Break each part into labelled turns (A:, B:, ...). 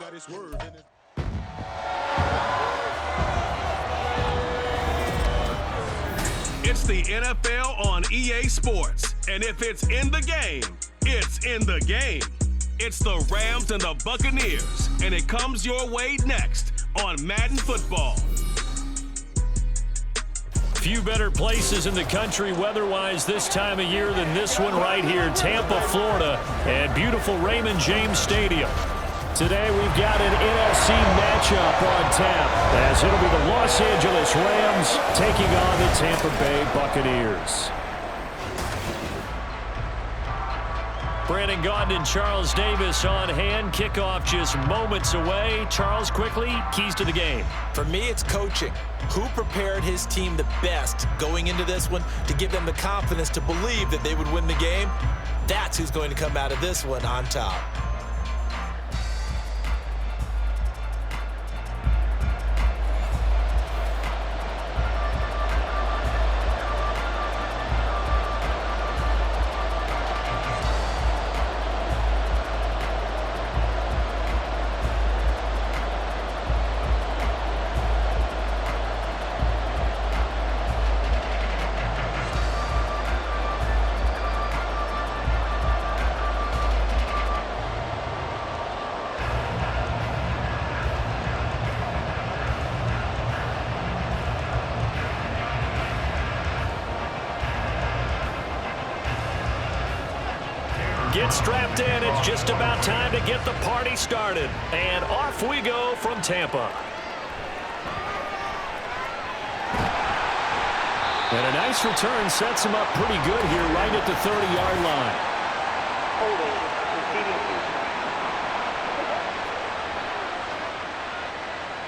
A: got his word in it.
B: It's the NFL on EA Sports, and if it's in the game, it's in the game. It's the Rams and the Buccaneers, and it comes your way next on Madden Football.
C: Few better places in the country weather-wise this time of year than this one right here, Tampa, Florida, at beautiful Raymond James Stadium. Today we've got an NFC matchup on tap, as it'll be the Los Angeles Rams taking on the Tampa Bay Buccaneers. Brandon Gaudin and Charles Davis on hand. Kickoff just moments away. Charles, quickly, keys to the game.
D: For me, it's coaching. Who prepared his team the best going into this one to give them the confidence to believe that they would win the game? That's who's going to come out of this one on top.
C: Get strapped in. It's just about time to get the party started. And off we go from Tampa. And a nice return sets him up pretty good here right at the 30-yard line.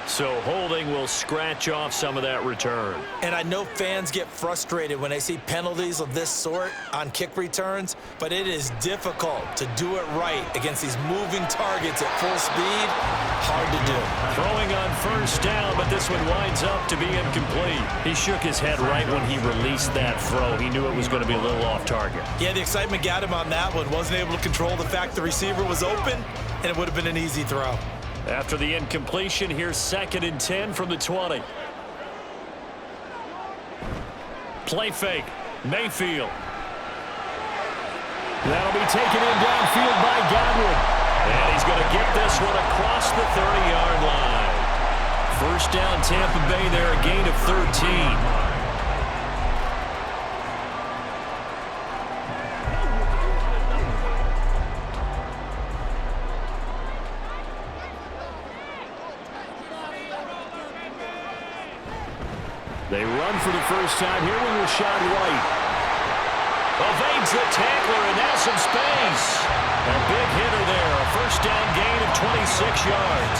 C: So holding will scratch off some of that return.
D: And I know fans get frustrated when they see penalties of this sort on kick returns, but it is difficult to do it right against these moving targets at full speed. Hard to do.
C: Throwing on first down, but this one winds up to be incomplete. He shook his head right when he released that throw. He knew it was going to be a little off target.
D: Yeah, the excitement got him on that one. Wasn't able to control the fact the receiver was open, and it would have been an easy throw.
C: After the incompletion, here's 2nd and 10 from the 20. Play fake. Mayfield. That'll be taken in downfield by Godwin. And he's going to get this one across the 30-yard line. First down, Tampa Bay there, a gain of 13. They run for the first time here with Rashad White. Evades the tackler, and now some space. A big hitter there. A first down gain of 26 yards.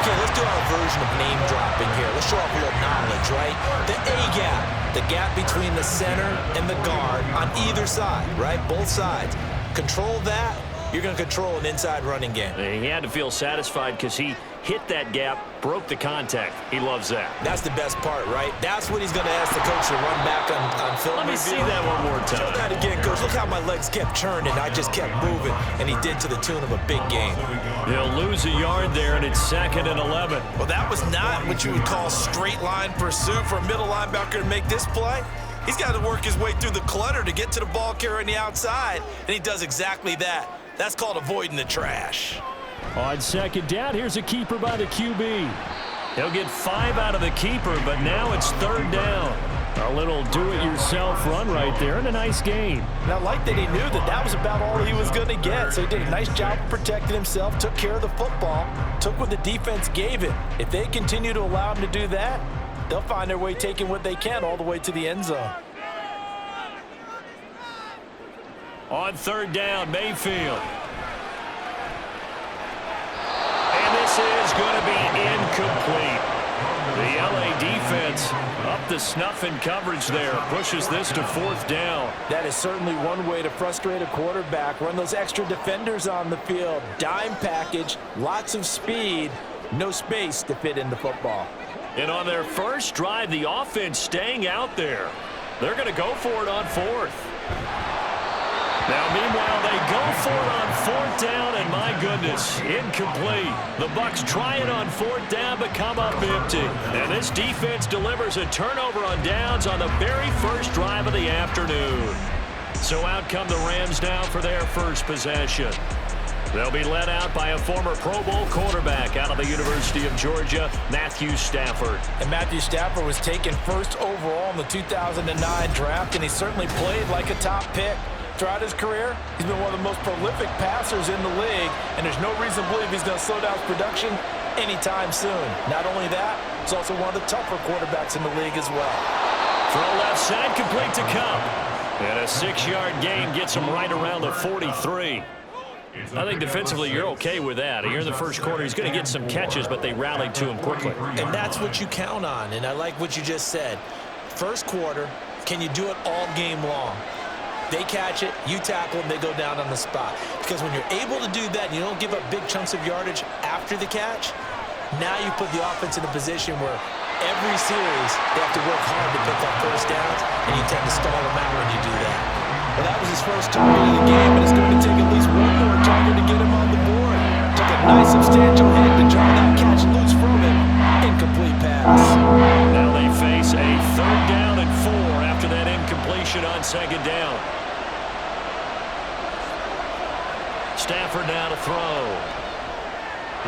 D: Okay, let's do our version of name dropping here. Let's show off a little knowledge, right? The A-gap, the gap between the center and the guard on either side, right? Both sides. Control that, you're going to control an inside running game.
C: He had to feel satisfied because he hit that gap, broke the contact. He loves that.
D: That's the best part, right? That's what he's going to ask the coach to run back on film.
C: Let me
D: review.
C: see that one more time.
D: Show that again, coach. Look how my legs kept churning. I just kept moving, and he did to the tune of a big game.
C: He'll lose a yard there, and it's 2nd and 11.
D: Well, that was not what you would call straight line pursuit for a middle linebacker to make this play. He's got to work his way through the clutter to get to the ball carrier on the outside, and he does exactly that. That's called avoiding the trash.
C: On 2nd down, here's a keeper by the QB. He'll get 5 out of the keeper, but now it's 3rd down. A little do-it-yourself run right there, and a nice gain.
D: And I like that he knew that that was about all he was going to get, so he did a nice job of protecting himself, took care of the football, took what the defense gave him. If they continue to allow him to do that, they'll find their way taking what they can all the way to the end zone.
C: On 3rd down, Mayfield. And this is going to be incomplete. The LA defense up the snuff in coverage there. Pushes this to 4th down.
D: That is certainly one way to frustrate a quarterback. Run those extra defenders on the field. Dime package, lots of speed, no space to fit in the football.
C: And on their first drive, the offense staying out there. They're going to go for it on 4th. Now, meanwhile, they go for it on 4th down, and my goodness, incomplete. The Bucs try it on 4th down, but come up empty. And this defense delivers a turnover on downs on the very first drive of the afternoon. So out come the Rams now for their first possession. They'll be led out by a former Pro Bowl quarterback out of the University of Georgia, Matthew Stafford.
D: And Matthew Stafford was taken first overall in the 2009 draft, and he certainly played like a top pick. Throughout his career, he's been one of the most prolific passers in the league, and there's no reason to believe he's going to slow down his production anytime soon. Not only that, he's also one of the tougher quarterbacks in the league as well.
C: Throw left side, complete to Cup. And a 6-yard gain gets him right around the 43. I think defensively you're okay with that. Here in the first quarter, he's going to get some catches, but they rallied to him quickly.
D: And that's what you count on, and I like what you just said. First quarter, can you do it all game long? They catch it, you tackle them, they go down on the spot. Because when you're able to do that and you don't give up big chunks of yardage after the catch, now you put the offense in a position where every series they have to work hard to pick up first downs, and you tend to stall them out when you do that. Well, that was his first target of the game, and it's going to take at least one more target to get him on the board. Took a nice substantial hit to try that catch loose from him. Incomplete pass.
C: Now they face a 3rd down and 4 after that incompletion on 2nd down. Stafford now to throw.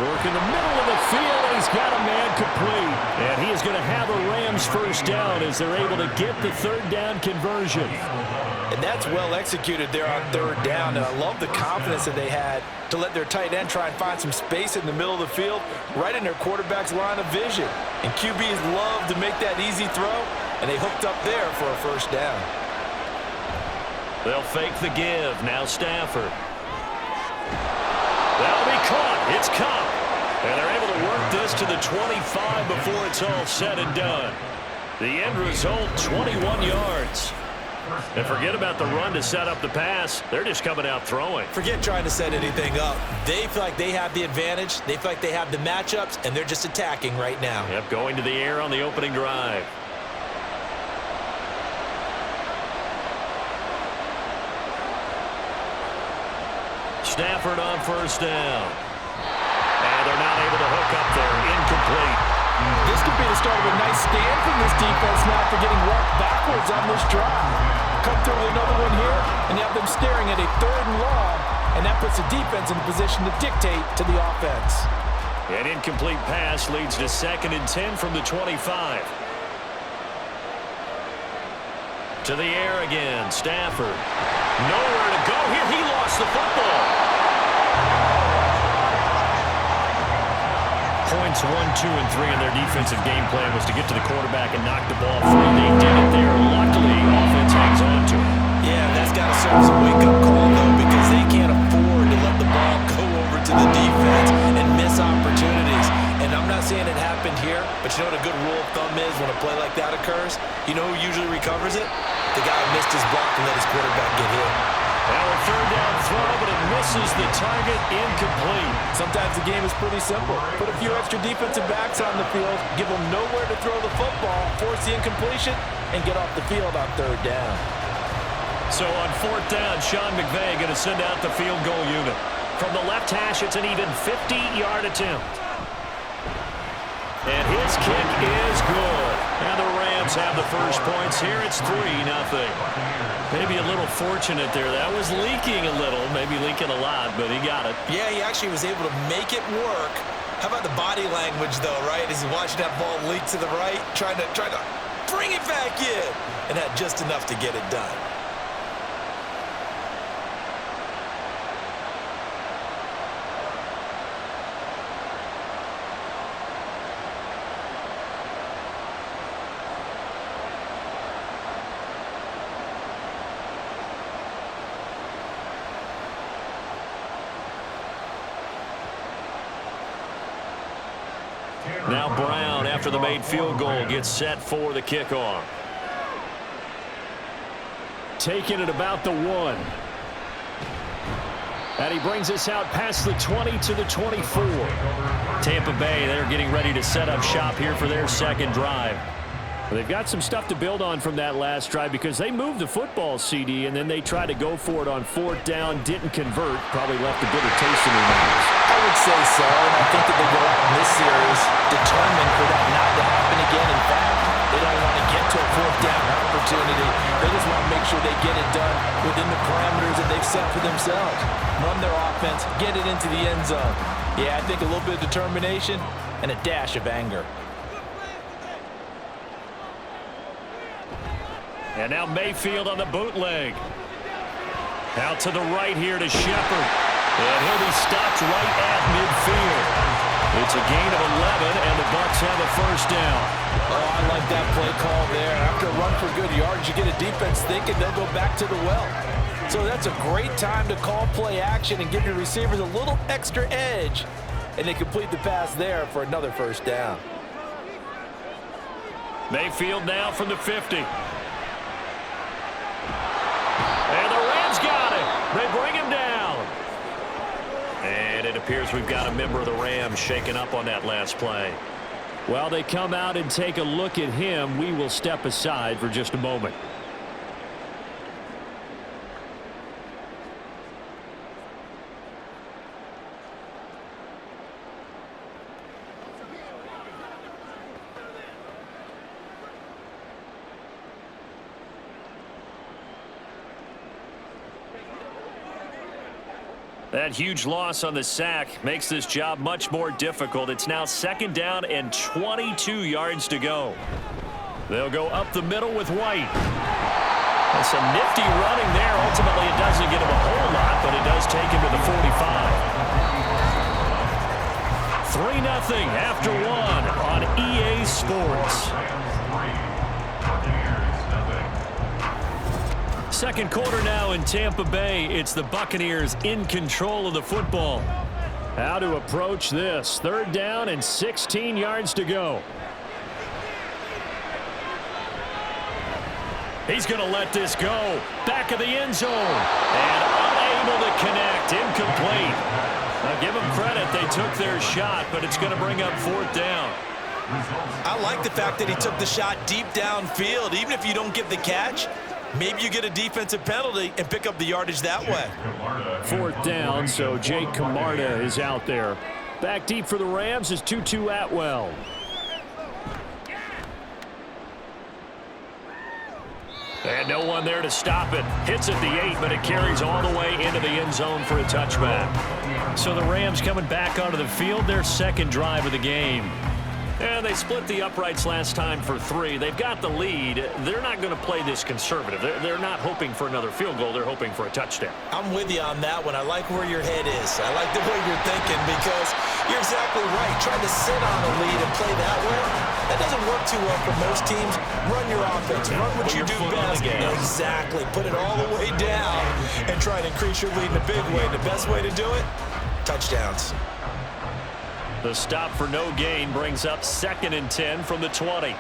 C: Work in the middle of the field, and he's got a man complete. And he is going to have a Rams first down as they're able to get the 3rd down conversion.
D: And that's well executed there on 3rd down, and I love the confidence that they had to let their tight end try and find some space in the middle of the field, right in their quarterback's line of vision. And QBs love to make that easy throw, and they hooked up there for a first down.
C: They'll fake the give. Now Stafford. That'll be caught. It's Cup. And they're able to work this to the 25 before it's all said and done. The end result, 21 yards. And forget about the run to set up the pass. They're just coming out throwing.
D: Forget trying to set anything up. They feel like they have the advantage. They feel like they have the matchups, and they're just attacking right now.
C: Yep, going to the air on the opening drive. Stafford on first down. And they're not able to hook up there. Incomplete.
D: This could be the start of a nice stand from this defense now for getting walked backwards on this drive. Come through with another one here, and you have them staring at a 3rd and long, and that puts the defense in a position to dictate to the offense.
C: An incomplete pass leads to 2nd and 10 from the 25. To the air again, Stafford. Nowhere to go here. He lost the football. Points 1, 2, and 3 in their defensive game plan was to get to the quarterback and knock the ball free. They did it there. Luckily, offense hangs on to it.
D: Yeah, that's got to serve as a wake-up call, though, because they can't afford to let the ball go over to the defense and miss opportunities. And I'm not saying it happened here, but you know what a good rule of thumb is when a play like that occurs? You know who usually recovers it? The guy who missed his block and let his quarterback get hit.
C: Now a 3rd down throw, but it misses the target. Incomplete.
D: Sometimes the game is pretty simple. Put a few extra defensive backs on the field, give them nowhere to throw the football, force the incompletion, and get off the field on 3rd down.
C: So on 4th down, Sean McVay going to send out the field goal unit. From the left hash, it's an even 50-yard attempt. And his kick is good. And the Rams have the first points here. It's 3-0. Maybe a little fortunate there. That was leaking a little, maybe leaking a lot, but he got it.
D: Yeah, he actually was able to make it work. How about the body language, though, right? As he's watching that ball leak to the right, trying to bring it back in, and had just enough to get it done.
C: Now Brown, after the made field goal, gets set for the kickoff. Taking it about the 1. And he brings us out past the 20 to the 24. Tampa Bay, they're getting ready to set up shop here for their second drive. They've got some stuff to build on from that last drive because they moved the football, CD, and then they tried to go for it on 4th down, didn't convert, probably left a bitter taste in their mouths.
D: I would say so, and I think that they go out in this series determined for that not to happen again. In fact, they don't want to get to a 4th down opportunity. They just want to make sure they get it done within the parameters that they've set for themselves. Run their offense, get it into the end zone. Yeah, I think a little bit of determination and a dash of anger.
C: And now Mayfield on the bootleg. Out to the right here to Shepard. And he'll be stopped right at midfield. It's a gain of 11, and the Bucs have a 1st down.
D: Oh, I like that play call there. After a run for good yards, you get a defense thinking they'll go back to the well. So that's a great time to call play action and give your receivers a little extra edge. And they complete the pass there for another 1st down.
C: Mayfield now from the 50. And the Rams got it. They bring him down. And it appears we've got a member of the Rams shaken up on that last play. While they come out and take a look at him, we will step aside for just a moment. That huge loss on the sack makes this job much more difficult. It's now 2nd down and 22 yards to go. They'll go up the middle with White. And some nifty running there. Ultimately, it doesn't get him a whole lot, but it does take him to the 45. 3-0 after 1 on EA Sports. Second quarter now in Tampa Bay. It's the Buccaneers in control of the football. How to approach this. 3rd down and 16 yards to go. He's going to let this go. Back of the end zone. And unable to connect. Incomplete. Now give them credit. They took their shot, but it's going to bring up 4th down.
D: I like the fact that he took the shot deep downfield. Even if you don't get the catch, maybe you get a defensive penalty and pick up the yardage that way.
C: 4th down, so Jake Camarda is out there. Back deep for the Rams is Tutu Atwell. And no one there to stop it. Hits at the 8, but it carries all the way into the end zone for a touchback. So the Rams coming back onto the field, their 2nd drive of the game. And they split the uprights last time for 3. They've got the lead. They're not going to play this conservative. They're not hoping for another field goal. They're hoping for a touchdown.
D: I'm with you on that one. I like where your head is. I like the way you're thinking because you're exactly right. Trying to sit on a lead and play that way, that doesn't work too well for most teams. Run your offense. Run what you do best. Exactly. Put it all the way down and try to increase your lead in a big way. The best way to do it, touchdowns.
C: The stop for no gain brings up 2nd and 10 from the 20.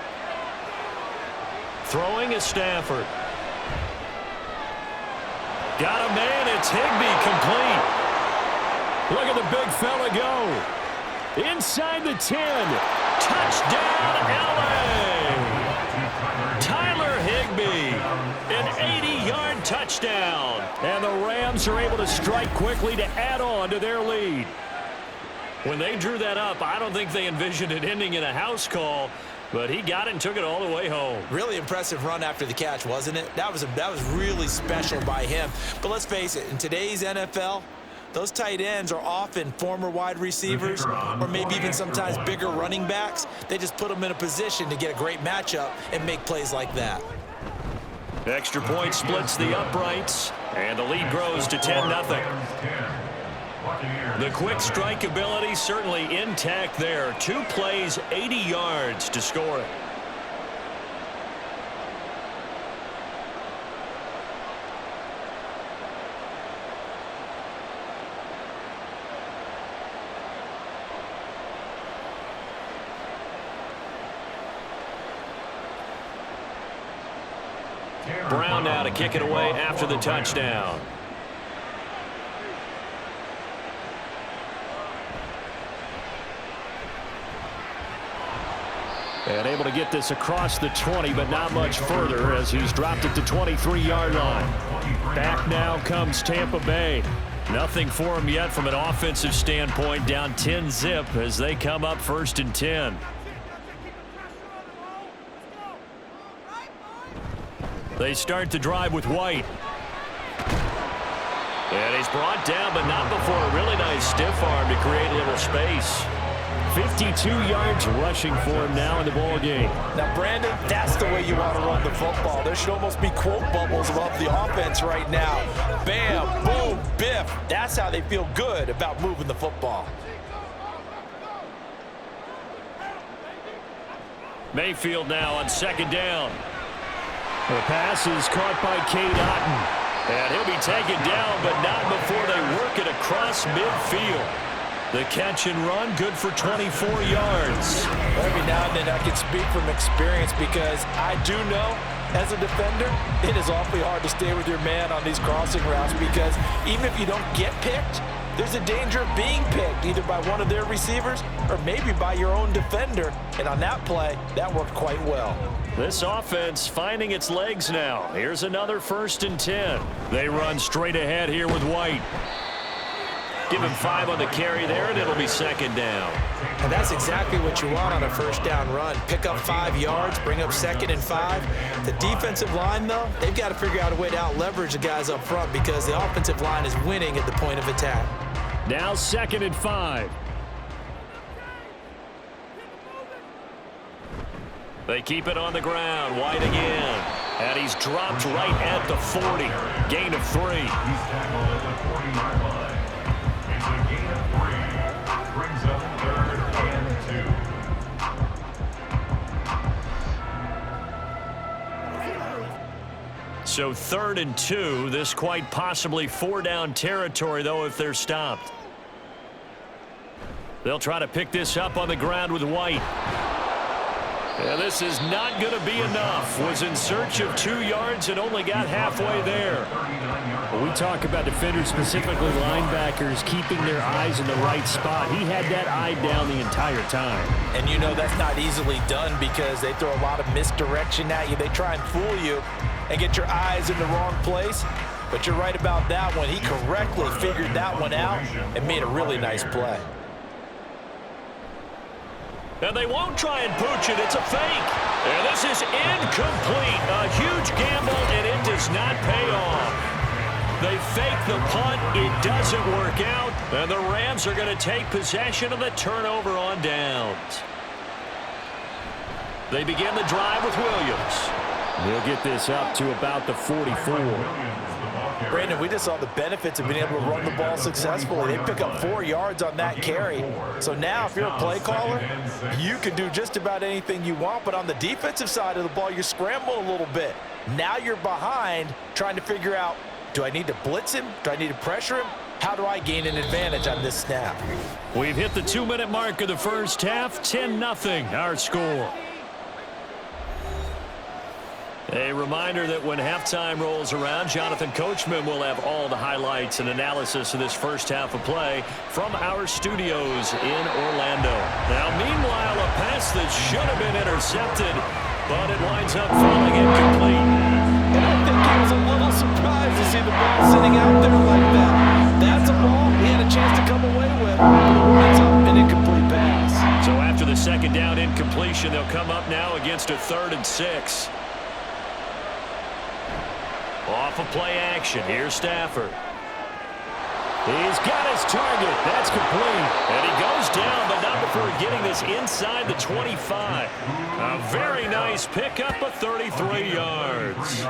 C: Throwing is Stafford. Got a man. It's Higbee, complete. Look at the big fella go. Inside the 10. Touchdown, LA. Tyler Higbee. An 80-yard touchdown. And the Rams are able to strike quickly to add on to their lead. When they drew that up, I don't think they envisioned it ending in a house call, but he got it and took it all the way home.
D: Really impressive run after the catch, wasn't it? That was really special by him. But let's face it, in today's NFL, those tight ends are often former wide receivers or maybe even sometimes bigger running backs. They just put them in a position to get a great matchup and make plays like that.
C: Extra point splits the uprights, and the lead grows to 10-0. The quick strike ability certainly intact there. 2 plays, 80 yards to score it. Brown now to kick it away after the touchdown. And able to get this across the 20, but not much further as he's dropped it to 23-yard line. Back now comes Tampa Bay. Nothing for him yet from an offensive standpoint, down 10-zip as they come up 1st and 10. They start to drive with White. And he's brought down, but not before a really nice stiff arm to create a little space. 52 yards rushing for him now in the ball game.
D: Now, Brandon, that's the way you want to run the football. There should almost be quote bubbles above the offense right now. Bam, boom, biff. That's how they feel good about moving the football.
C: Mayfield now on 2nd down. The pass is caught by Cade Otton. And he'll be taken down, but not before they work it across midfield. The catch and run, good for 24 yards.
D: Every now and then I can speak from experience because I do know, as a defender, it is awfully hard to stay with your man on these crossing routes because even if you don't get picked, there's a danger of being picked either by one of their receivers or maybe by your own defender. And on that play, that worked quite well.
C: This offense finding its legs now. Here's another 1st and 10. They run straight ahead here with White. Give him 5 on the carry there, and it'll be 2nd down.
D: And that's exactly what you want on a 1st down run. Pick up 5 yards, bring up 2nd and 5. The defensive line, though, they've got to figure out a way to out-leverage the guys up front because the offensive line is winning at the point of attack.
C: Now 2nd and 5. They keep it on the ground. White again. And he's dropped right at the 40. Gain of 3. So 3rd and 2. This quite possibly 4-down territory, though, if they're stopped. They'll try to pick this up on the ground with White. Yeah, this is not going to be enough. Was in search of 2 yards and only got halfway there.
A: When we talk about defenders, specifically linebackers, keeping their eyes in the right spot, he had that eye down the entire time.
D: And you know that's not easily done because they throw a lot of misdirection at you. They try and fool you and get your eyes in the wrong place. But you're right about that one. He correctly figured that one out and made a really nice play.
C: And they won't try and pooch it. It's a fake. And this is incomplete. A huge gamble, and it does not pay off. They fake the punt. It doesn't work out. And the Rams are going to take possession of the turnover on downs. They begin the drive with Williams.
A: He'll get this up to about the 44.
D: Brandon, we just saw the benefits of being able to run the ball successfully. They pick up 4 yards on that carry. So now if you're a play caller, you can do just about anything you want. But on the defensive side of the ball, you scramble a little bit. Now you're behind trying to figure out, do I need to blitz him? Do I need to pressure him? How do I gain an advantage on this snap?
C: We've hit the 2-minute mark of the first half. 10-0 our score. A reminder that when halftime rolls around, Jonathan Coachman will have all the highlights and analysis of this first half of play from our studios in Orlando. Now, meanwhile, a pass that should have been intercepted, but it winds up falling incomplete.
D: And I think he was a little surprised to see the ball sitting out there like that. That's a ball he had a chance to come away with, but it winds up an incomplete pass.
C: So after the 2nd down incompletion, they'll come up now against a 3rd and 6. Off of play action. Here's Stafford. He's got his target. That's complete. And he goes down, but not before getting this inside the 25. A very nice pickup of 33 yards.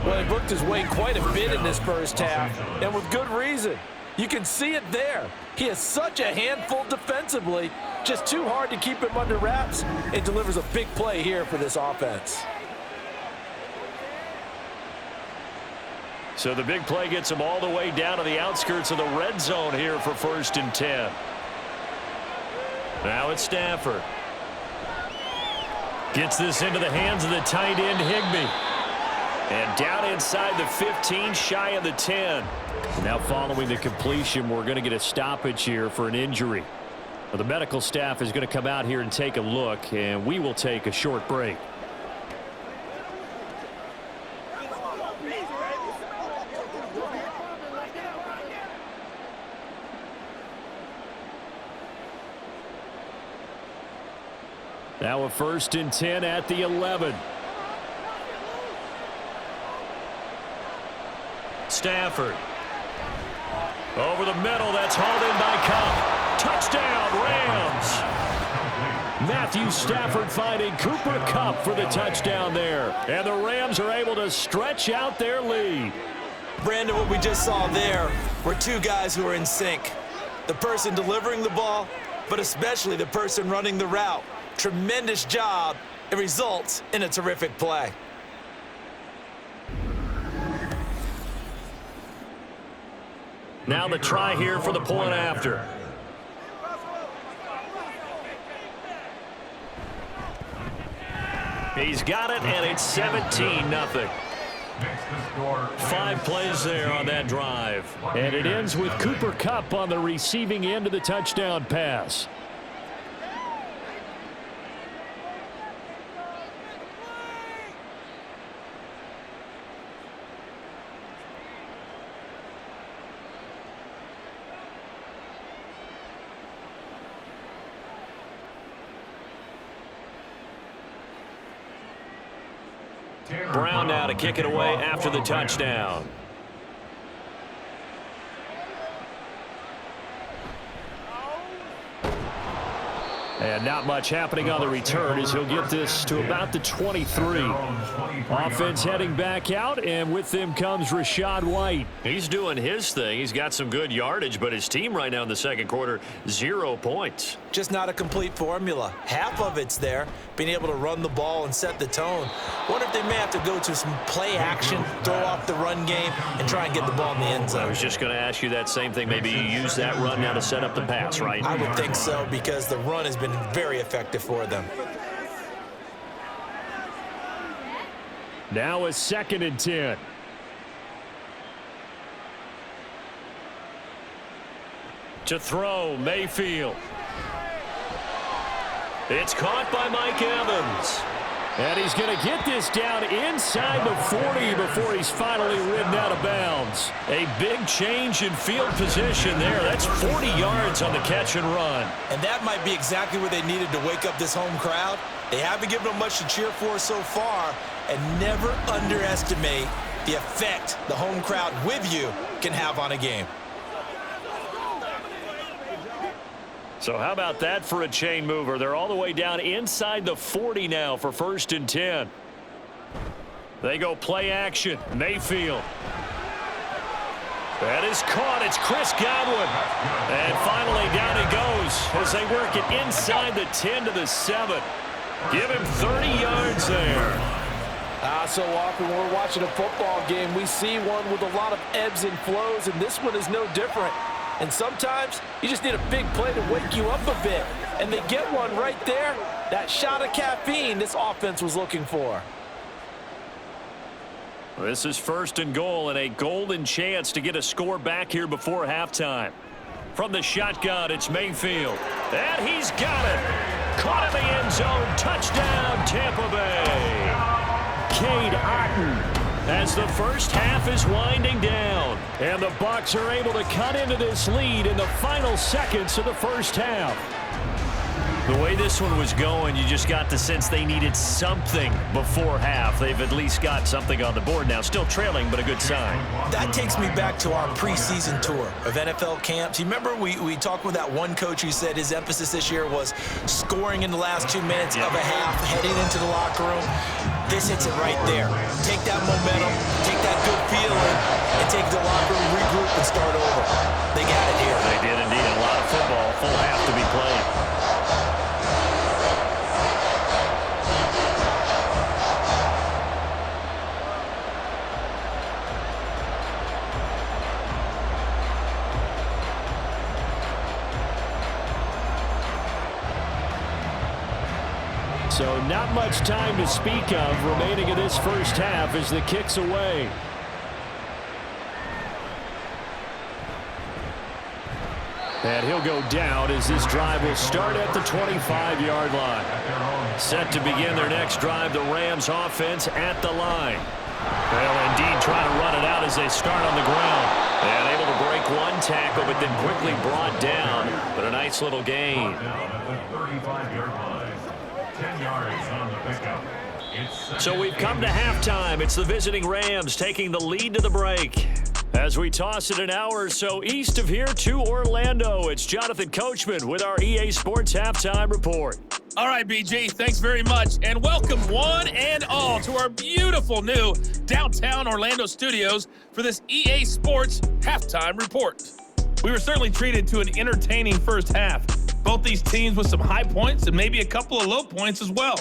D: Well, he booked his way quite a bit in this first half, and with good reason. You can see it there. He is such a handful defensively. Just too hard to keep him under wraps. It delivers a big play here for this offense.
C: So the big play gets him all the way down to the outskirts of the red zone here for 1st and 10. Now it's Stafford. Gets this into the hands of the tight end Higbee. And down inside the 15, shy of the 10.
A: Now following the completion, we're going to get a stoppage here for an injury.
C: Well, the medical staff is going to come out here and take a look, and we will take a short break. Now a 1st and 10 at the 11. Stafford. Over the middle, that's hauled in by Cup. Touchdown, Rams. Matthew Stafford finding Cooper Kupp for the touchdown there. And the Rams are able to stretch out their lead.
D: Brandon, what we just saw there were two guys who are in sync. The person delivering the ball, but especially the person running the route. Tremendous job. It results in a terrific play.
C: Now the try here for the point after. He's got it, and it's 17-0. 5 plays there on that drive. And it ends with Cooper Kupp on the receiving end of the touchdown pass. Brown now to kick it away after the touchdown. And not much happening on the return as he'll get this to about the 23. Offense heading back out, and with them comes Rachaad White. He's doing his thing. He's got some good yardage, but his team right now in the second quarter, 0 points.
D: Just not a complete formula. Half of it's there, being able to run the ball and set the tone. Wonder if they may have to go to some play action, throw off the run game, and try and get the ball in the end zone.
C: I was just going to ask you that same thing. Maybe you use that run now to set up the pass, right?
D: I would think so, because the run has been very effective for them.
C: Now a 2nd and 10. To throw, Mayfield. It's caught by Mike Evans. And he's going to get this down inside the 40 before he's finally ridden out of bounds. A big change in field position there. That's 40 yards on the catch and run.
D: And that might be exactly what they needed to wake up this home crowd. They haven't given them much to cheer for so far, and never underestimate the effect the home crowd with you can have on a game.
C: So how about that for a chain mover? They're all the way down inside the 40 now for 1st and 10. They go play action. Mayfield. That is caught. It's Chris Godwin. And finally down he goes as they work it inside the 10 to the 7. Give him 30 yards there.
E: So often when we're watching a football game, we see one with a lot of ebbs and flows, and this one is no different. And sometimes you just need a big play to wake you up a bit. And they get one right there. That shot of caffeine this offense was looking for.
C: This is 1st and goal and a golden chance to get a score back here before halftime. From the shotgun, it's Mayfield. And he's got it. Caught in the end zone. Touchdown, Tampa Bay. Cade Otton. As the first half is winding down. And the Bucs are able to cut into this lead in the final seconds of the first half. The way this one was going, you just got the sense they needed something before half. They've at least got something on the board now. Still trailing, but a good sign.
D: That takes me back to our preseason tour of NFL camps. You remember we talked with that one coach who said his emphasis this year was scoring in the last 2 minutes of a half, heading into the locker room. This hits it right there. Take that momentum, take that good feeling, and take the locker room, regroup, and start over. They got it here.
C: They did indeed. A lot of football, full half to be played. So not much time to speak of remaining in this first half as the kick's away. And he'll go down as this drive will start at the 25-yard line. Set to begin their next drive, the Rams offense at the line. Well, indeed, trying to run it out as they start on the ground. And able to break one tackle, but then quickly brought down. But a nice little gain.
F: 35-yard line. 10 yards on the pickup.
C: So we've come to halftime. It's the visiting Rams taking the lead to the break. As we toss it an hour or so east of here to Orlando, it's Jonathan Coachman with our EA Sports Halftime Report.
G: All right, BG, thanks very much. And welcome one and all to our beautiful new downtown Orlando studios for this EA Sports Halftime Report. We were certainly treated to an entertaining first half. Both these teams with some high points and maybe a couple of low points as well.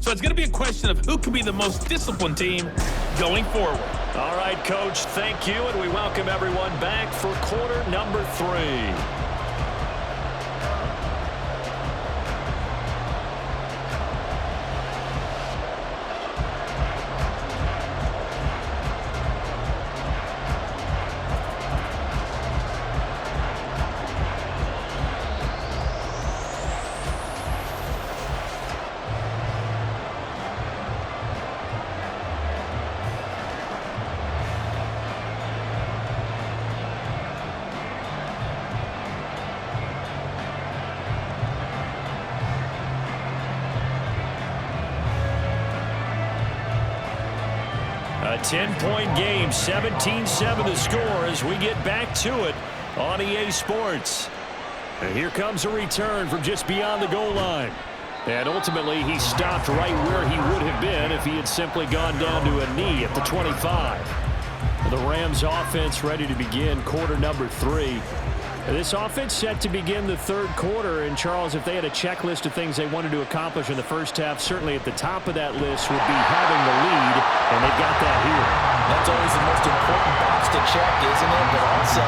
G: So it's going to be a question of who can be the most disciplined team going forward.
C: All right, Coach, thank you, and we welcome everyone back for quarter number 3. A 10-point game, 17-7 the score as we get back to it on EA Sports. And here comes a return from just beyond the goal line. And ultimately, he stopped right where he would have been if he had simply gone down to a knee at the 25. The Rams offense ready to begin quarter number 3. This offense set to begin the third quarter. And, Charles, if they had a checklist of things they wanted to accomplish in the first half, certainly at the top of that list would be having the lead, and they've got that here.
E: That's always the most important box to check, isn't it? But also,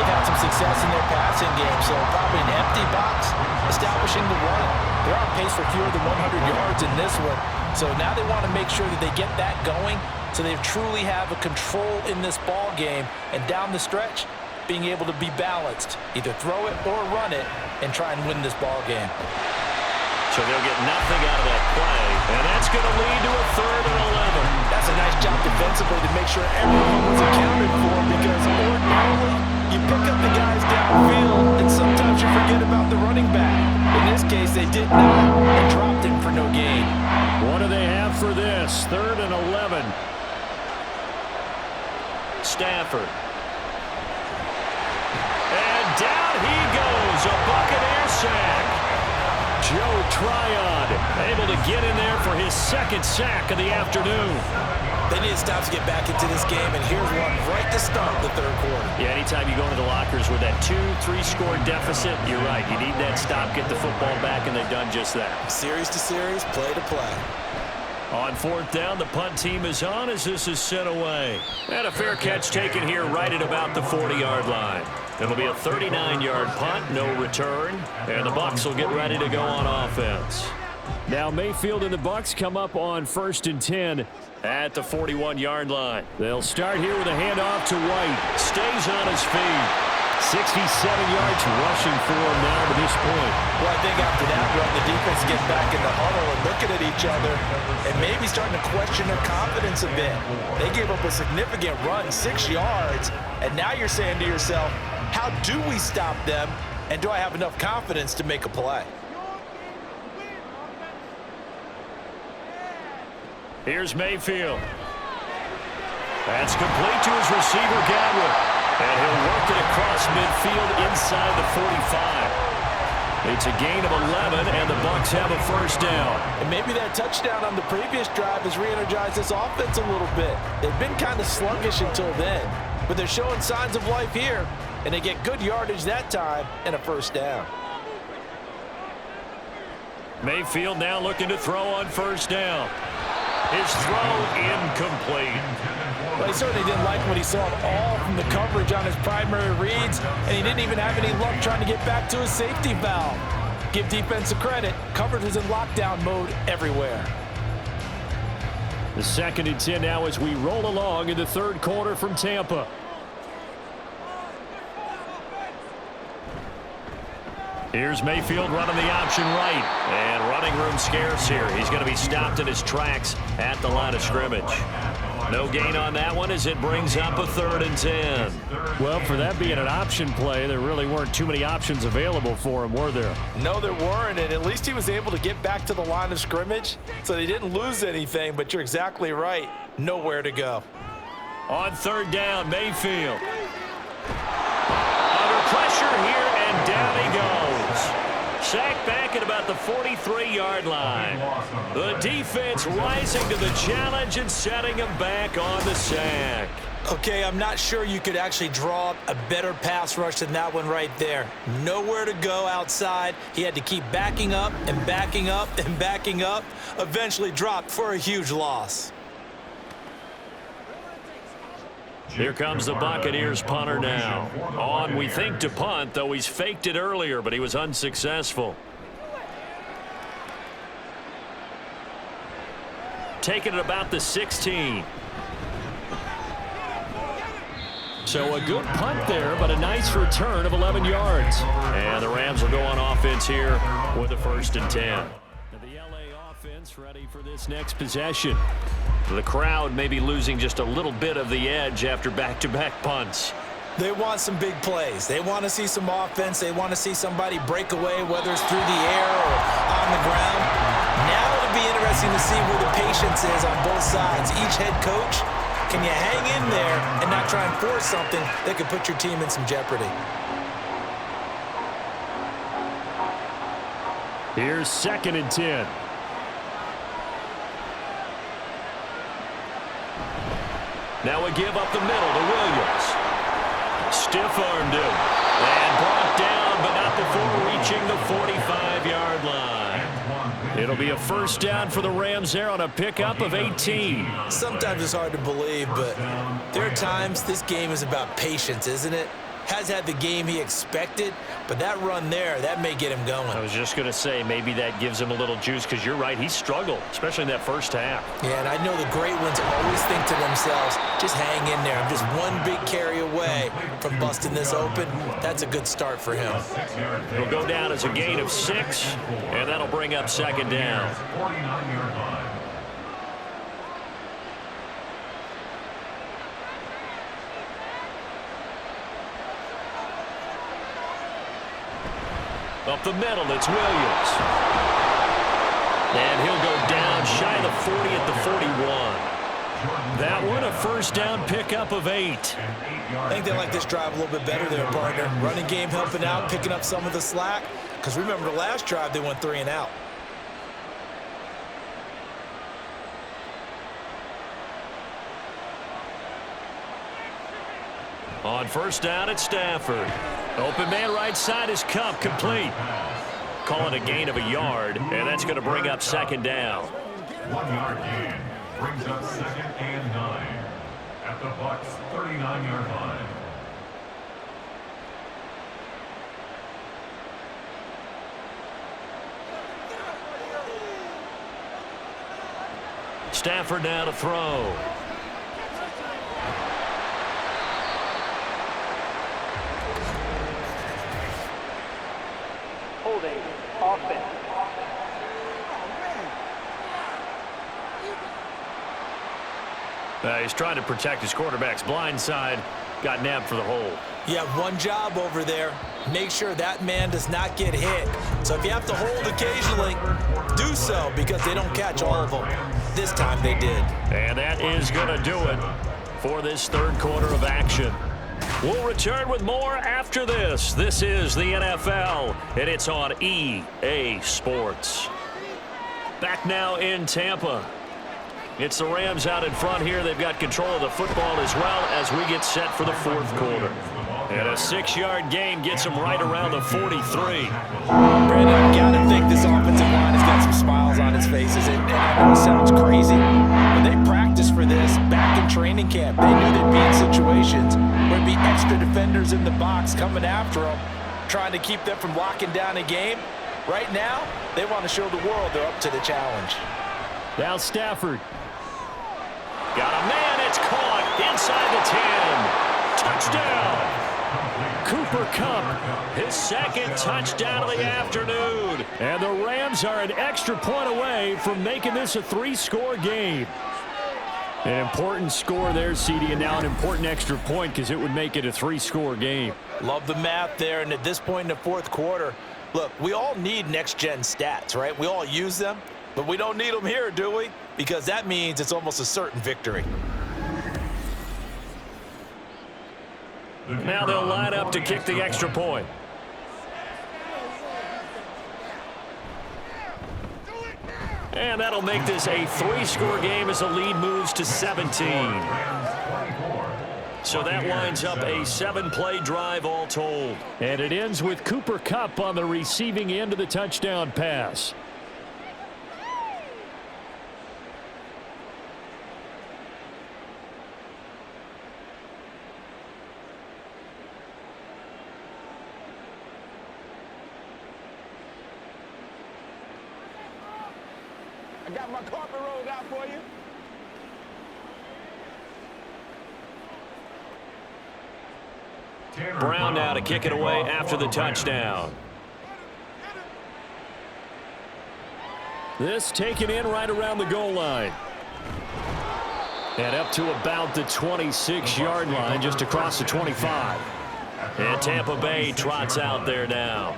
E: they've had some success in their passing game, so probably an empty box establishing the run. They're on pace for fewer than 100 yards in this one. So now they want to make sure that they get that going so they truly have a control in this ball game. And down the stretch, being able to be balanced, either throw it or run it, and try and win this ball game.
C: So they'll get nothing out of that play, and that's going to lead to a 3rd and 11.
E: That's a nice job defensively to make sure everyone was accounted for, because ordinarily you pick up the guys downfield, and sometimes you forget about the running back. In this case, they did not and dropped him for no gain.
C: What do they have for this? 3rd and 11. Stafford. And down he goes, a Buccaneer sack. Joe Tryon able to get in there for his 2nd sack of the afternoon.
D: They need to stop to get back into this game, and here's one right to start the third quarter.
C: Yeah, anytime you go into the lockers with that 2-3 score deficit, you're right. You need that stop, get the football back, and they've done just that.
D: Series to series, play to play.
C: On 4th down, the punt team is on as this is sent away. And a fair catch taken here right at about the 40-yard line. It'll be a 39-yard punt, no return, and the Bucs will get ready to go on offense. Now Mayfield and the Bucs come up on 1st and 10 at the 41-yard line. They'll start here with a handoff to White. Stays on his feet. 67 yards rushing for him now to this point.
E: Well, I think after that run, the defense gets back in the huddle and looking at each other and maybe starting to question their confidence a bit. They gave up a significant run, 6 yards, and now you're saying to yourself, how do we stop them, and do I have enough confidence to make a play?
C: Here's Mayfield. That's complete to his receiver, Godwin. And he'll work it across midfield inside the 45. It's a gain of 11, and the Bucs have a 1st down.
E: And maybe that touchdown on the previous drive has re-energized this offense a little bit. They've been kind of sluggish until then, but they're showing signs of life here, and they get good yardage that time and a 1st down.
C: Mayfield now looking to throw on 1st down. His throw incomplete.
E: Well, he certainly didn't like what he saw at all from the coverage on his primary reads, and he didn't even have any luck trying to get back to his safety valve. Give defense a credit. Coverage was in lockdown mode everywhere.
C: The 2nd and 10 now as we roll along in the 3rd quarter from Tampa. Here's Mayfield running the option right. And running room scarce here. He's going to be stopped in his tracks at the line of scrimmage. No gain on that one as it brings up a 3rd and 10.
A: Well, for that being an option play, there really weren't too many options available for him, were there?
E: No, there weren't, and at least he was able to get back to the line of scrimmage, so they didn't lose anything, but you're exactly right. Nowhere to go.
C: On 3rd down, Mayfield. Under pressure here, and down he goes. Sacked back at about the 43-yard line. The defense rising to the challenge and setting him back on the sack.
D: Okay, I'm not sure you could actually draw up a better pass rush than that one right there. Nowhere to go outside. He had to keep backing up and backing up and backing up. Eventually dropped for a huge loss.
C: Here comes the Buccaneers punter now. On, we think, to punt, though he's faked it earlier, but he was unsuccessful. Taking it about the 16.
A: So a good punt there, but a nice return of 11 yards.
C: And the Rams will go on offense here with a 1st and 10.
A: The LA offense ready for this next possession.
C: The crowd may be losing just a little bit of the edge after back-to-back punts.
D: They want some big plays. They want to see some offense. They want to see somebody break away, whether it's through the air or on the ground. Now it'll be interesting to see where the patience is on both sides. Each head coach, can you hang in there and not try and force something that could put your team in some jeopardy?
A: Here's 2nd and 10.
C: Now a give up the middle to Williams. Stiff-armed him. And brought down, but not before reaching the 45-yard line.
A: It'll be a 1st down for the Rams there on a pickup of 18.
D: Sometimes it's hard to believe, but there are times this game is about patience, isn't it? Has had the game he expected, but that run there, that may get him going.
C: I was just going to say, maybe that gives him a little juice, because you're right, he struggled, especially in that 1st half.
D: Yeah, and I know the great ones always think to themselves, just hang in there. I'm just one big carry away from busting this open. That's a good start for him.
C: It'll go down as a gain of 6, and that'll bring up 2nd down.
F: 49-yard line.
C: Up the middle, it's Williams. And he'll go down shy of the 40 at the 41.
A: That one, a 1st down pickup of 8.
D: I think they like this drive a little bit better there, partner. Running game helping out, picking up some of the slack. Because remember the last drive, they went 3 and out.
C: On 1st down, it's Stafford. Open man right side is Cup, complete. Call it a gain of a yard, and that's going to bring up 2nd down.
F: 1-yard gain brings up 2nd and 9 at the Bucs 39-yard line.
C: Stafford now to throw.
H: Holding offense.
C: He's trying to protect his quarterback's blind side. Got nabbed for the hold.
D: You have one job over there. Make sure that man does not get hit. So if you have to hold occasionally, do so, because they don't catch all of them. This time they did.
C: And that is going to do it for this 3rd quarter of action. We'll return with more after this. This is the NFL, and it's on EA Sports. Back now in Tampa. It's the Rams out in front here. They've got control of the football as well as we get set for the 4th quarter. And a 6-yard gain gets them right around the 43.
E: Brandon, I've got to think this offensive line has got some smiles on its faces. And I know it sounds crazy, but they practiced for this back in training camp. They knew they'd be in situations where there'd be extra defenders in the box coming after them, trying to keep them from locking down a game. Right now, they want to show the world they're up to the challenge.
A: Now Stafford.
C: Got a man, it's caught inside the 10. Touchdown. Cooper Kupp, his second touchdown of the afternoon. And the Rams are an extra point away from making this a 3-score game. An important score there, CD, and now an important extra point because it would make it a 3-score game.
E: Love the math there, and at this point in the fourth quarter, look, we all need next-gen stats, right? We all use them, but we don't need them here, do we? Because that means it's almost a certain victory.
C: Now they'll line up to kick the extra point. And that'll make this a 3-score game as the lead moves to 17. So that winds up a 7-play drive all told. And it ends with Cooper Kupp on the receiving end of the touchdown pass.
I: I got my carpet rolled out for you.
C: Brown now to kick it away after the touchdown. This taken in right around the goal line. And up to about the 26-yard line, just across the 25. And Tampa Bay trots out there now.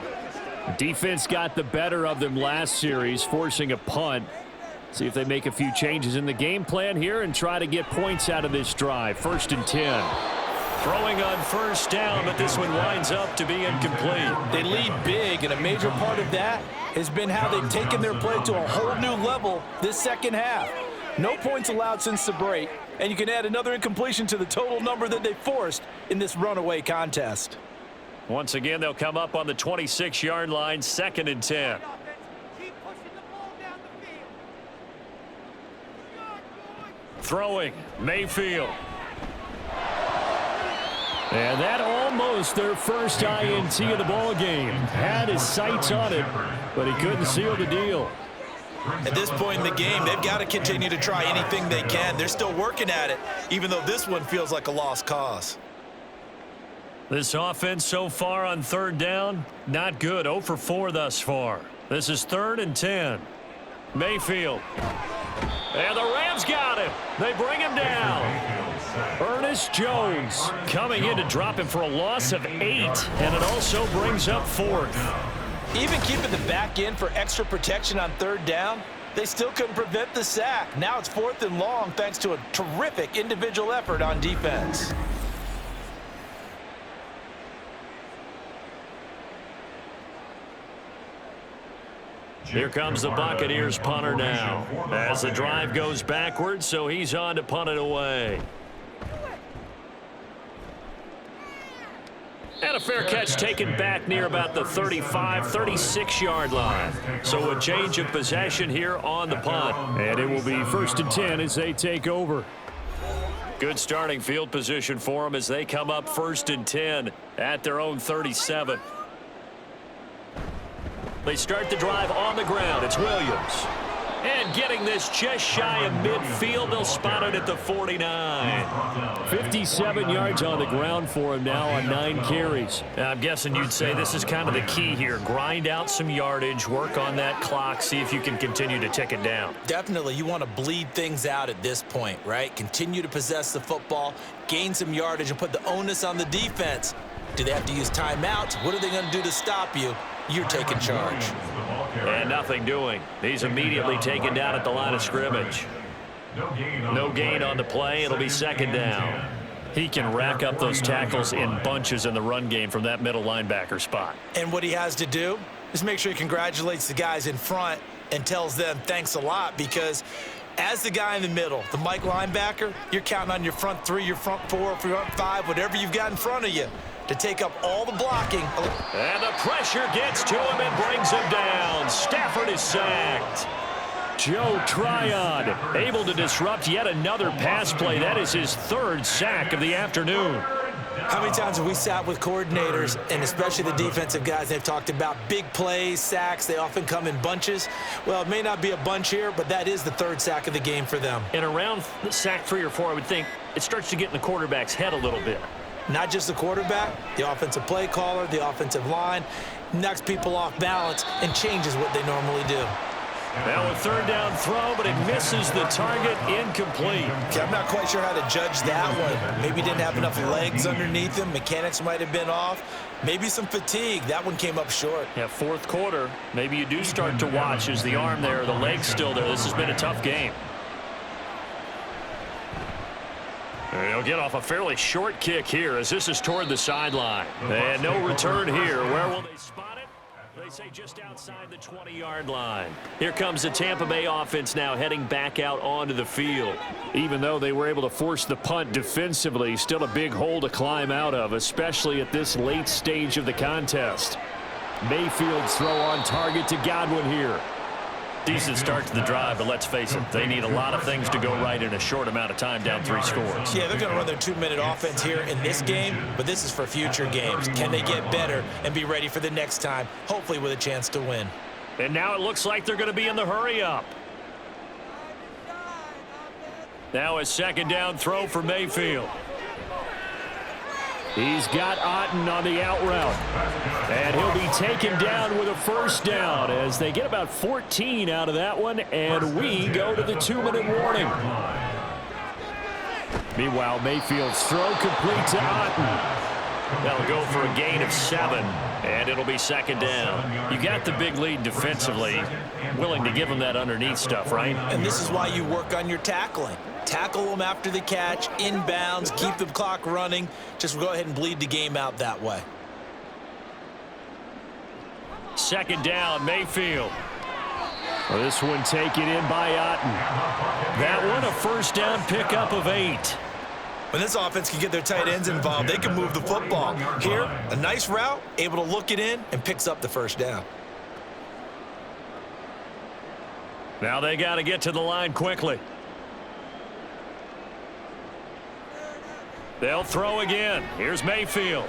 C: Defense got the better of them last series, forcing a punt. See if they make a few changes in the game plan here and try to get points out of this drive. 1st and 10. Throwing on first down, but this one winds up to be incomplete.
E: They lead big, and a major part of that has been how they've taken their play to a whole new level this second half. No points allowed since the break, and you can add another incompletion to the total number that they forced in this runaway contest.
C: Once again, they'll come up on the 26-yard line, 2nd and 10. Throwing, Mayfield. And that almost their first INT of the ball game. Had his sights on it, but he couldn't seal the deal.
D: At this point in the game, they've got to continue to try anything they can. They're still working at it, even though this one feels like a lost cause.
C: This offense so far on 3rd down, not good. 0 for 4 thus far. This is 3rd and 10. Mayfield. And the Rams got him. They bring him down. Ernest Jones coming in to drop him for a loss of 8, and it also brings up 4th.
E: Even keeping the back end for extra protection on 3rd down, they still couldn't prevent the sack. Now it's 4th and long thanks to a terrific individual effort on defense.
C: Here comes the Buccaneers punter now as the drive goes backwards, so he's on to punt it away. And a fair catch taken back near about the 35, 36-yard line. So a change of possession here on the punt. And it will be 1st and 10 as they take over. Good starting field position for them as they come up 1st and 10 at their own 37. They start the drive on the ground. It's Williams. And getting this just shy of midfield, they'll spot it at the 49. 57 yards on the ground for him now on 9 carries. I'm guessing you'd say this is kind of the key here. Grind out some yardage, work on that clock, see if you can continue to tick it down.
D: Definitely, you want to bleed things out at this point, right? Continue to possess the football, gain some yardage, and put the onus on the defense. Do they have to use timeouts? What are they going to do to stop you? You're taking charge.
C: And nothing doing. He's immediately taken down at the line of scrimmage. No gain on the play. It'll be 2nd down. He can rack up those tackles in bunches in the run game from that middle linebacker spot.
D: And what he has to do is make sure he congratulates the guys in front and tells them thanks a lot, because as the guy in the middle, the Mike linebacker, you're counting on your front 3, your front 4, front 5, whatever you've got in front of you, to take up all the blocking.
C: And the pressure gets to him and brings him down. Stafford is sacked. Joe Tryon able to disrupt yet another pass play. That is his 3rd sack of the afternoon.
D: How many times have we sat with coordinators, and especially the defensive guys, they've talked about big plays, sacks. They often come in bunches. Well, it may not be a bunch here, but that is the 3rd sack of the game for them.
C: And around sack 3 or 4, I would think it starts to get in the quarterback's head a little bit.
D: Not just the quarterback, the offensive play caller, the offensive line, knocks people off balance and changes what they normally do.
C: Now a third down throw, but it misses the target, incomplete.
D: Okay, I'm not quite sure how to judge that one. Maybe didn't have enough legs underneath him. Mechanics might have been off. Maybe some fatigue. That one came up short.
C: Yeah, fourth quarter. Maybe you do start to watch. Is the arm there, the leg's still there. This has been a tough game. And he'll get off a fairly short kick here as this is toward the sideline. And no return here. Where will they spot it? They say just outside the 20-yard line. Here comes the Tampa Bay offense now heading back out onto the field. Even though they were able to force the punt defensively, still a big hole to climb out of, especially at this late stage of the contest. Mayfield's throw on target to Godwin here. Decent start to the drive, but let's face it, they need a lot of things to go right in a short amount of time, down 3 scores.
D: Yeah, they're going to run their 2-minute offense here in this game, but this is for future games. Can they get better and be ready for the next time, hopefully with a chance to win?
C: And now it looks like they're going to be in the hurry-up. Now a second down throw for Mayfield. He's got Otten on the out route. And he'll be taken down with a first down as they get about 14 out of that one, and we go to the 2-minute warning. Meanwhile, Mayfield's throw complete to Otten. That'll go for a gain of 7, and it'll be second down. You got the big lead defensively, willing to give them that underneath stuff, right?
D: And this is why you work on your tackling. Tackle them after the catch, inbounds, keep the clock running. Just go ahead and bleed the game out that way.
C: Second down, Mayfield. Well, this one taken in by Otten. That one a first down pickup of 8.
D: When this offense can get their tight ends involved, they can move the football. Here, a nice route, able to look it in, and picks up the first down.
C: Now they got to get to the line quickly. They'll throw again. Here's Mayfield.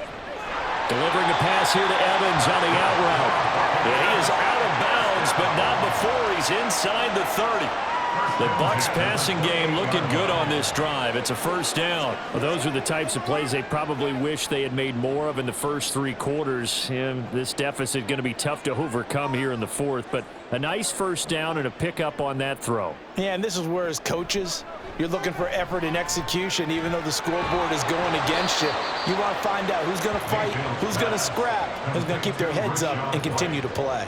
C: Delivering a pass here to Evans on the out route. And he is out of bounds, but not before he's inside the 30. The Bucs passing game looking good on this drive. It's a first down.
A: Well, those are the types of plays they probably wish they had made more of in the first 3 quarters. And this deficit going to be tough to overcome here in the 4th. But a nice first down and a pickup on that throw.
E: Yeah, and this is where as coaches, you're looking for effort and execution, even though the scoreboard is going against you. You want to find out who's going to fight, who's going to scrap, who's going to keep their heads up and continue to play.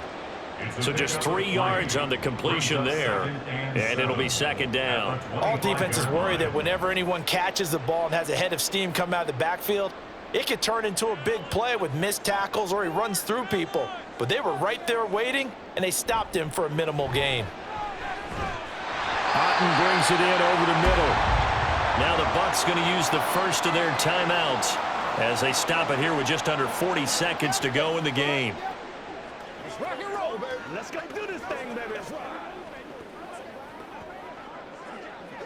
C: So just 3 yards on the completion there, and it'll be second down.
E: All defenses worry that whenever anyone catches the ball and has a head of steam come out of the backfield, it could turn into a big play with missed tackles or he runs through people. But they were right there waiting, and they stopped him for a minimal gain.
A: Otten brings it in over the middle.
C: Now the Bucs going to use the first of their timeouts as they stop it here with just under 40 seconds to go in the game.
I: Let's rock and roll, baby. Let's go do this thing, baby. Let's rock.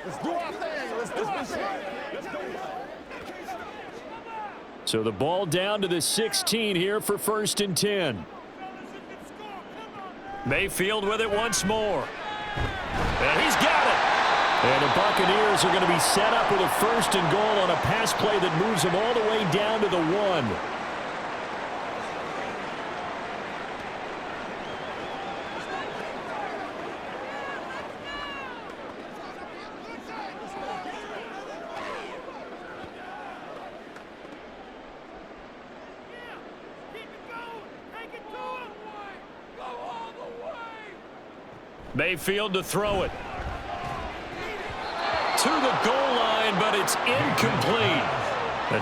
I: Let's do our thing. Let's do our thing. Let's do it.
A: So the ball down to the 16 here for 1st and 10.
C: Mayfield with it once more. And he's got it.
A: And the Buccaneers are going to be set up with a 1st and goal on a pass play that moves them all the way down to the 1.
C: Mayfield to throw it. To the goal line, but it's incomplete.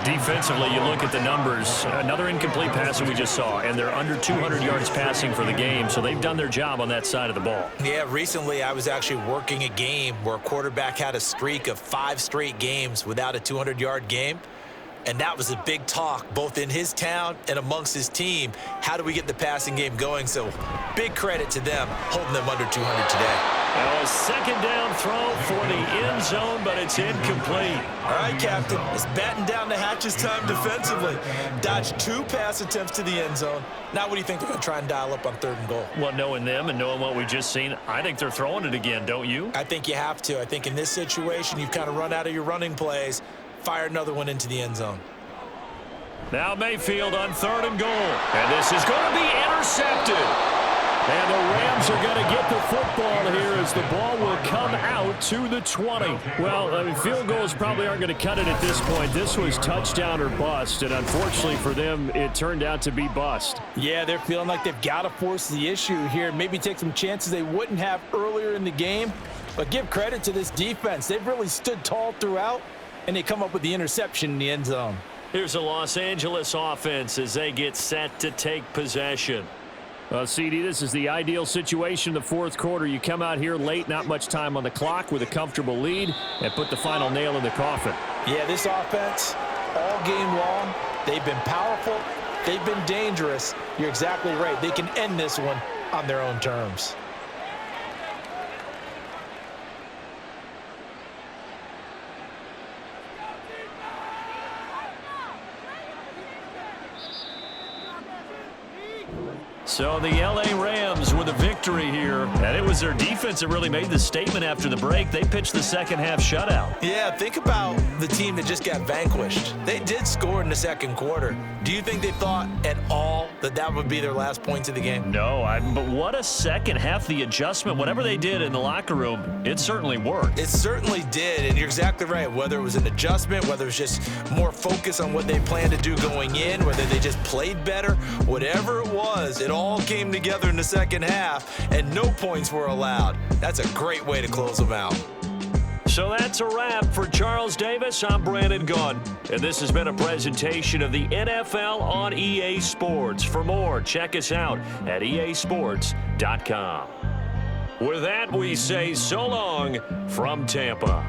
C: Defensively, you look at the numbers. Another incomplete pass that we just saw, and they're under 200 yards passing for the game, so they've done their job on that side of the ball.
D: Yeah, recently I was actually working a game where a quarterback had a streak of 5 straight games without a 200-yard game. And that was a big talk, both in his town and amongst his team. How do we get the passing game going? So big credit to them holding them under 200 today.
C: Now a second down throw for the end zone, but it's incomplete.
D: All right, Captain, it's batten down the hatches time defensively. Dodged 2 pass attempts to the end zone. Now what do you think they're going to try and dial up on 3rd and goal?
C: Well, knowing them and knowing what we just seen, I think they're throwing it again, don't you?
D: I think you have to. I think in this situation, you've kind of run out of your running plays. Fire another one into the end zone.
C: Now Mayfield on 3rd and goal. And this is going to be intercepted. And the Rams are going to get the football here as the ball will come out to the 20. Well, I mean, field goals probably aren't going to cut it at this point. This was touchdown or bust, and unfortunately for them, it turned out to be bust.
E: Yeah, they're feeling like they've got to force the issue here. Maybe take some chances they wouldn't have earlier in the game. But give credit to this defense. They've really stood tall throughout, and they come up with the interception in the end zone.
C: Here's a Los Angeles offense as they get set to take possession.
A: CD, this is the ideal situation in the fourth quarter. You come out here late, not much time on the clock with a comfortable lead, and put the final nail in the coffin.
E: Yeah, this offense, all game long, they've been powerful, they've been dangerous. You're exactly right. They can end this one on their own terms.
C: So the L.A. Rams with a victory here. And it was their defense that really made the statement after the break. They pitched the second-half shutout.
D: Yeah, think about the team that just got vanquished. They did score in the second quarter. Do you think they thought at all that that would be their last points of the game?
C: No, but what a second half. The adjustment, whatever they did in the locker room, it certainly worked.
D: It certainly did, and you're exactly right. Whether it was an adjustment, whether it was just more focus on what they planned to do going in, whether they just played better, whatever it was, it all came together in the second half, and no points were allowed. That's a great way to close them out.
C: So that's a wrap for Charles Davis. I'm Brandon Gunn, and this has been a presentation of the NFL on EA Sports. For more, check us out at easports.com. With that, we say so long from Tampa.